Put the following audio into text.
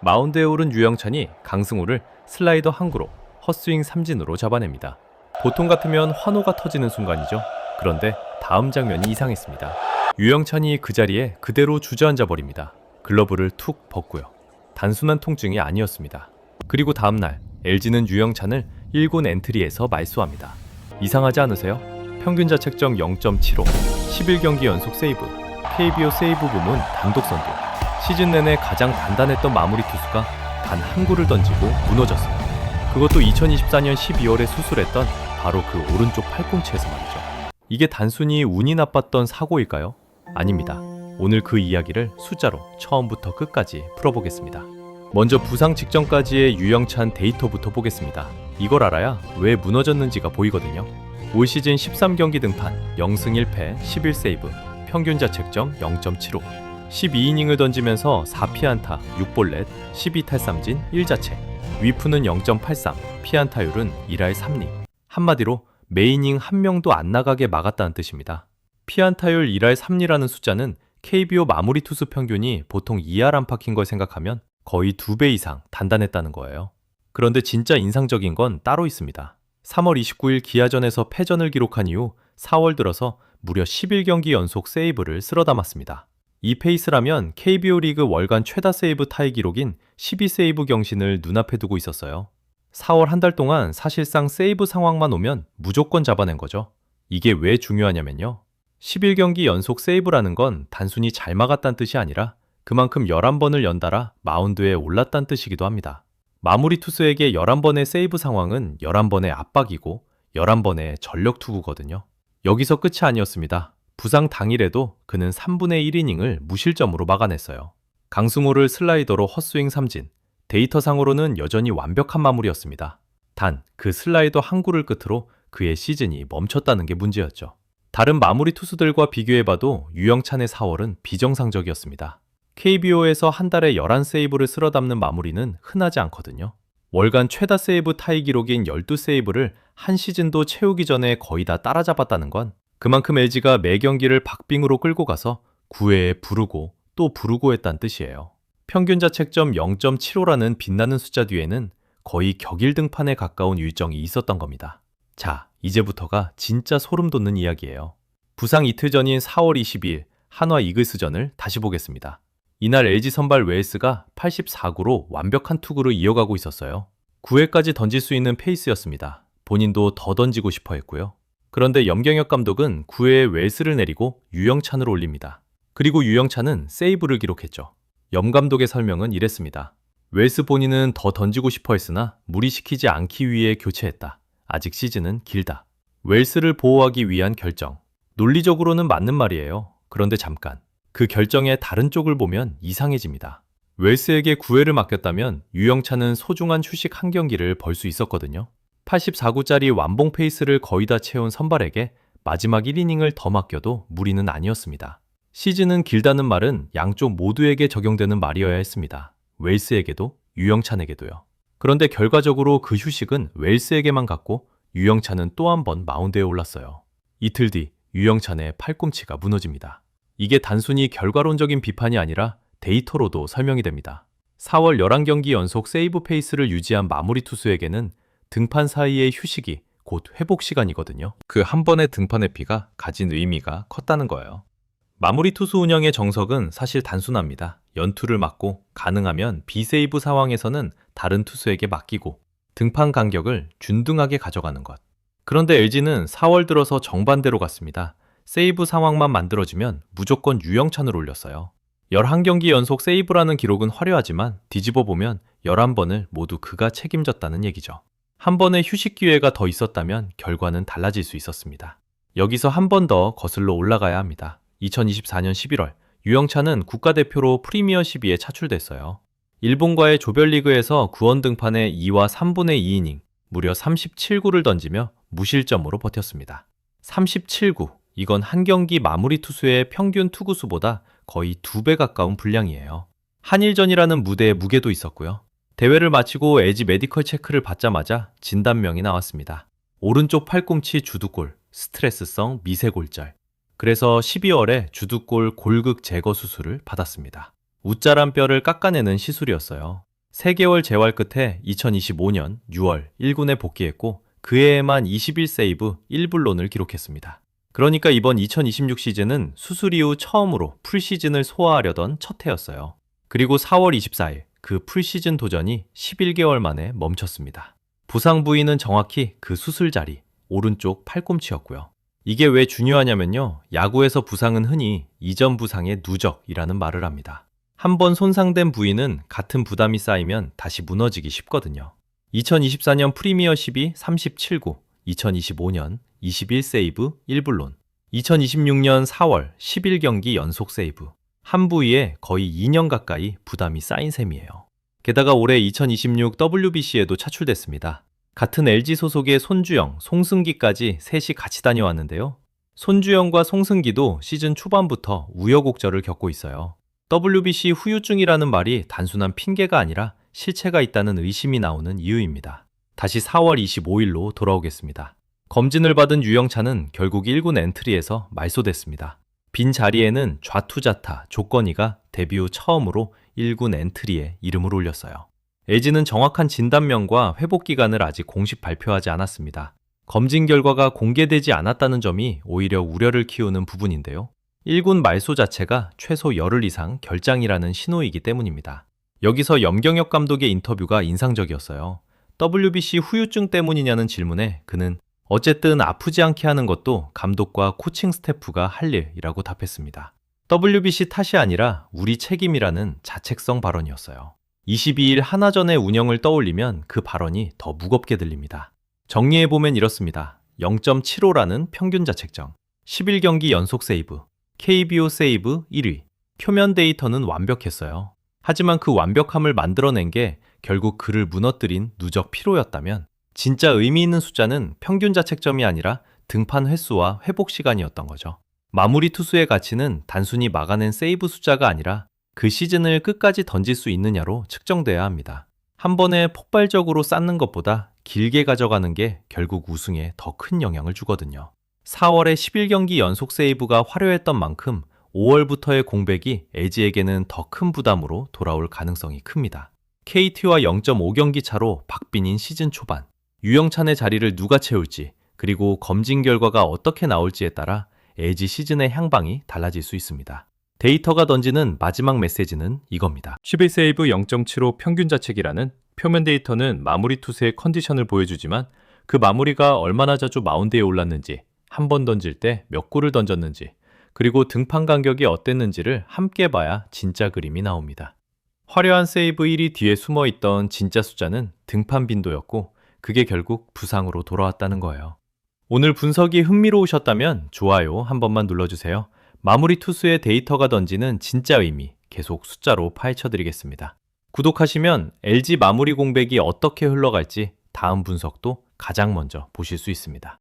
마운드에 오른 유영찬이 강승호를 슬라이더 항구로 헛스윙 삼진으로 잡아냅니다. 보통 같으면 환호가 터지는 순간이죠. 그런데 다음 장면이 이상했습니다. 유영찬이 그 자리에 그대로 주저앉아 버립니다. 글러브를 툭 벗고요. 단순한 통증이 아니었습니다. 그리고 다음날 LG는 유영찬을 1군 엔트리에서 말소합니다. 이상하지 않으세요? 평균 자책점 0.75, 11경기 연속 세이브, KBO 세이브 부문 단독 선두, 시즌 내내 가장 단단했던 마무리 투수가 단 한 구를 던지고 무너졌어요. 그것도 2024년 12월에 수술했던 바로 그 오른쪽 팔꿈치에서 말이죠. 이게 단순히 운이 나빴던 사고일까요? 아닙니다. 오늘 그 이야기를 숫자로 처음부터 끝까지 풀어보겠습니다. 먼저 부상 직전까지의 유영찬 데이터부터 보겠습니다. 이걸 알아야 왜 무너졌는지가 보이거든요. 올 시즌 13경기 등판 0승 1패 11세이브, 평균 자책점 0.75, 12이닝을 던지면서 4피안타 6볼넷 12탈삼진 1자책, 위프는 0.83, 피안타율은 1할 3리. 한마디로 매이닝 한 명도 안 나가게 막았다는 뜻입니다. 피안타율 1할 3리라는 숫자는 KBO 마무리 투수 평균이 보통 2할 안팎인 걸 생각하면 거의 2배 이상 단단했다는 거예요. 그런데 진짜 인상적인 건 따로 있습니다. 3월 29일 기아전에서 패전을 기록한 이후 4월 들어서 무려 11경기 연속 세이브를 쓸어 담았습니다. 이 페이스라면 KBO 리그 월간 최다 세이브 타이 기록인 12세이브 경신을 눈앞에 두고 있었어요. 4월 한 달 동안 사실상 세이브 상황만 오면 무조건 잡아낸 거죠. 이게 왜 중요하냐면요. 11경기 연속 세이브라는 건 단순히 잘 막았다는 뜻이 아니라 그만큼 11번을 연달아 마운드에 올랐다는 뜻이기도 합니다. 마무리 투수에게 11번의 세이브 상황은 11번의 압박이고 11번의 전력 투구거든요. 여기서 끝이 아니었습니다. 부상 당일에도 그는 3분의 1이닝을 무실점으로 막아냈어요. 강승호를 슬라이더로 헛스윙 삼진, 데이터상으로는 여전히 완벽한 마무리였습니다. 단, 그 슬라이더 한 구를 끝으로 그의 시즌이 멈췄다는 게 문제였죠. 다른 마무리 투수들과 비교해봐도 유영찬의 4월은 비정상적이었습니다. KBO에서 한 달에 11세이브를 쓸어 담는 마무리는 흔하지 않거든요. 월간 최다 세이브 타이 기록인 12세이브를 한 시즌도 채우기 전에 거의 다 따라잡았다는 건 그만큼 LG가 매 경기를 박빙으로 끌고 가서 9회에 부르고 또 부르고 했다는 뜻이에요. 평균 자책점 0.75라는 빛나는 숫자 뒤에는 거의 격일 등판에 가까운 일정이 있었던 겁니다. 자, 이제부터가 진짜 소름 돋는 이야기예요. 부상 이틀 전인 4월 22일 한화 이글스전을 다시 보겠습니다. 이날 LG 선발 웨일스가 84구로 완벽한 투구를 이어가고 있었어요. 9회까지 던질 수 있는 페이스였습니다. 본인도 더 던지고 싶어 했고요. 그런데 염경엽 감독은 9회에 웨일스를 내리고 유영찬을 올립니다. 그리고 유영찬은 세이브를 기록했죠. 염 감독의 설명은 이랬습니다. 웨일스 본인은 더 던지고 싶어 했으나 무리시키지 않기 위해 교체했다. 아직 시즌은 길다. 웨일스를 보호하기 위한 결정. 논리적으로는 맞는 말이에요. 그런데 잠깐. 그 결정의 다른 쪽을 보면 이상해집니다. 웨일스에게 9회를 맡겼다면 유영찬은 소중한 휴식 한 경기를 벌 수 있었거든요. 84구짜리 완봉 페이스를 거의 다 채운 선발에게 마지막 1이닝을 더 맡겨도 무리는 아니었습니다. 시즌은 길다는 말은 양쪽 모두에게 적용되는 말이어야 했습니다. 웨일스에게도 유영찬에게도요. 그런데 결과적으로 그 휴식은 웨일스에게만 갔고 유영찬은 또 한 번 마운드에 올랐어요. 이틀 뒤 유영찬의 팔꿈치가 무너집니다. 이게 단순히 결과론적인 비판이 아니라 데이터로도 설명이 됩니다. 4월 11경기 연속 세이브 페이스를 유지한 마무리 투수에게는 등판 사이의 휴식이 곧 회복 시간이거든요. 그 한 번의 등판의 피가 가진 의미가 컸다는 거예요. 마무리 투수 운영의 정석은 사실 단순합니다. 연투를 막고 가능하면 비세이브 상황에서는 다른 투수에게 맡기고 등판 간격을 균등하게 가져가는 것. 그런데 LG는 4월 들어서 정반대로 갔습니다. 세이브 상황만 만들어지면 무조건 유영찬을 올렸어요. 11경기 연속 세이브라는 기록은 화려하지만 뒤집어 보면 11번을 모두 그가 책임졌다는 얘기죠. 한 번의 휴식 기회가 더 있었다면 결과는 달라질 수 있었습니다. 여기서 한 번 더 거슬러 올라가야 합니다. 2024년 11월 유영찬은 국가대표로 프리미어 12에 차출됐어요. 일본과의 조별리그에서 구원 등판에 2와 3분의 2이닝, 무려 37구를 던지며 무실점으로 버텼습니다. 37구, 이건 한 경기 마무리 투수의 평균 투구수보다 거의 2배 가까운 분량이에요. 한일전이라는 무대의 무게도 있었고요. 대회를 마치고 LG 메디컬 체크를 받자마자 진단명이 나왔습니다. 오른쪽 팔꿈치 주두골, 스트레스성 미세골절. 그래서 12월에 주두골 골극 제거 수술을 받았습니다. 웃자란 뼈를 깎아내는 시술이었어요. 3개월 재활 끝에 2025년 6월 1군에 복귀했고 그 해에만 21세이브 1불론을 기록했습니다. 그러니까 이번 2026 시즌은 수술 이후 처음으로 풀시즌을 소화하려던 첫 해였어요. 그리고 4월 24일 그 풀시즌 도전이 11개월 만에 멈췄습니다. 부상 부위는 정확히 그 수술 자리, 오른쪽 팔꿈치였고요. 이게 왜 중요하냐면요. 야구에서 부상은 흔히 이전 부상의 누적이라는 말을 합니다. 한번 손상된 부위는 같은 부담이 쌓이면 다시 무너지기 쉽거든요. 2024년 프리미어십이 37구, 2025년 21세이브 1불론, 2026년 4월 11경기 연속 세이브, 한 부위에 거의 2년 가까이 부담이 쌓인 셈이에요. 게다가 올해 2026 WBC에도 차출됐습니다. 같은 LG 소속의 손주영, 송승기까지 셋이 같이 다녀왔는데요. 손주영과 송승기도 시즌 초반부터 우여곡절을 겪고 있어요. WBC 후유증이라는 말이 단순한 핑계가 아니라 실체가 있다는 의심이 나오는 이유입니다. 다시 4월 25일로 돌아오겠습니다. 검진을 받은 유영찬은 결국 1군 엔트리에서 말소됐습니다. 빈 자리에는 좌투자타 조건이가 데뷔 후 처음으로 1군 엔트리에 이름을 올렸어요. LG는 정확한 진단명과 회복 기간을 아직 공식 발표하지 않았습니다. 검진 결과가 공개되지 않았다는 점이 오히려 우려를 키우는 부분인데요. 1군 말소 자체가 최소 열흘 이상 결장이라는 신호이기 때문입니다. 여기서 염경엽 감독의 인터뷰가 인상적이었어요. WBC 후유증 때문이냐는 질문에 그는 어쨌든 아프지 않게 하는 것도 감독과 코칭 스태프가 할 일이라고 답했습니다. WBC 탓이 아니라 우리 책임이라는 자책성 발언이었어요. 22일 하나전의 운영을 떠올리면 그 발언이 더 무겁게 들립니다. 정리해보면 이렇습니다. 0.75라는 평균 자책점, 11경기 연속 세이브, KBO 세이브 1위, 표면 데이터는 완벽했어요. 하지만 그 완벽함을 만들어낸 게 결국 그를 무너뜨린 누적 피로였다면 진짜 의미 있는 숫자는 평균 자책점이 아니라 등판 횟수와 회복 시간이었던 거죠. 마무리 투수의 가치는 단순히 막아낸 세이브 숫자가 아니라 그 시즌을 끝까지 던질 수 있느냐로 측정돼야 합니다. 한 번에 폭발적으로 쌓는 것보다 길게 가져가는 게 결국 우승에 더 큰 영향을 주거든요. 4월에 11경기 연속 세이브가 화려했던 만큼 5월부터의 공백이 LG에게는 더 큰 부담으로 돌아올 가능성이 큽니다. KT와 0.5경기 차로 박빙인 시즌 초반, 유영찬의 자리를 누가 채울지, 그리고 검진 결과가 어떻게 나올지에 따라 LG 시즌의 향방이 달라질 수 있습니다. 데이터가 던지는 마지막 메시지는 이겁니다. 11세이브 0.75 평균 자책이라는 표면 데이터는 마무리 투수의 컨디션을 보여주지만 그 마무리가 얼마나 자주 마운드에 올랐는지, 한 번 던질 때 몇 구를 던졌는지, 그리고 등판 간격이 어땠는지를 함께 봐야 진짜 그림이 나옵니다. 화려한 세이브 1위 뒤에 숨어있던 진짜 숫자는 등판 빈도였고 그게 결국 부상으로 돌아왔다는 거예요. 오늘 분석이 흥미로우셨다면 좋아요 한 번만 눌러주세요. 마무리 투수의 데이터가 던지는 진짜 의미 계속 숫자로 파헤쳐드리겠습니다. 구독하시면 LG 마무리 공백이 어떻게 흘러갈지 다음 분석도 가장 먼저 보실 수 있습니다.